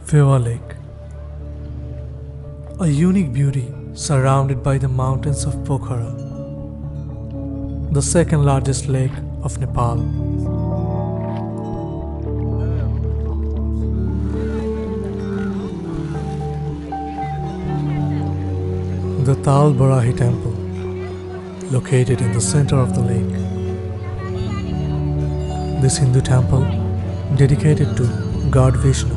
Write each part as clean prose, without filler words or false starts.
Phewa Lake, a unique beauty surrounded by the mountains of Pokhara, the second largest lake of Nepal. The Tal Barahi Temple, located in the center of the lake. This Hindu temple, dedicated to God Vishnu.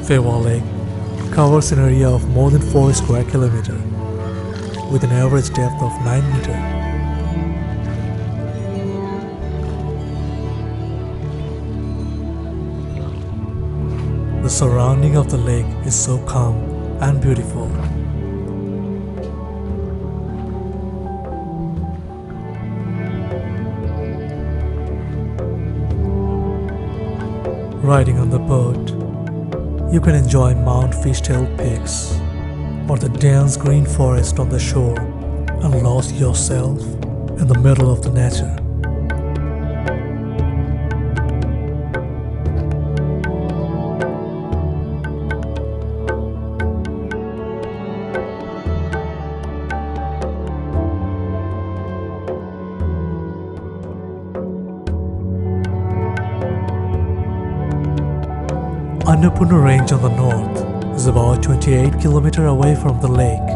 Phewa Lake covers an area of more than 4 square kilometers, with an average depth of 9 meters. The surrounding of the lake is so calm and beautiful. Riding on the boat, you can enjoy Mount Fishtail Peaks or the dense green forest on the shore and lose yourself in the middle of the nature. Annapurna Range on the north is about 28 kilometers away from the lake.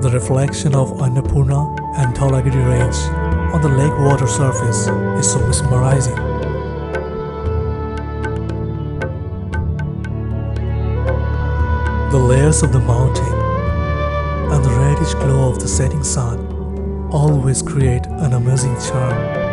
The reflection of Annapurna and Dhaulagiri Range on the lake water surface is so mesmerizing. The layers of the mountain and the reddish glow of the setting sun always create an amazing charm.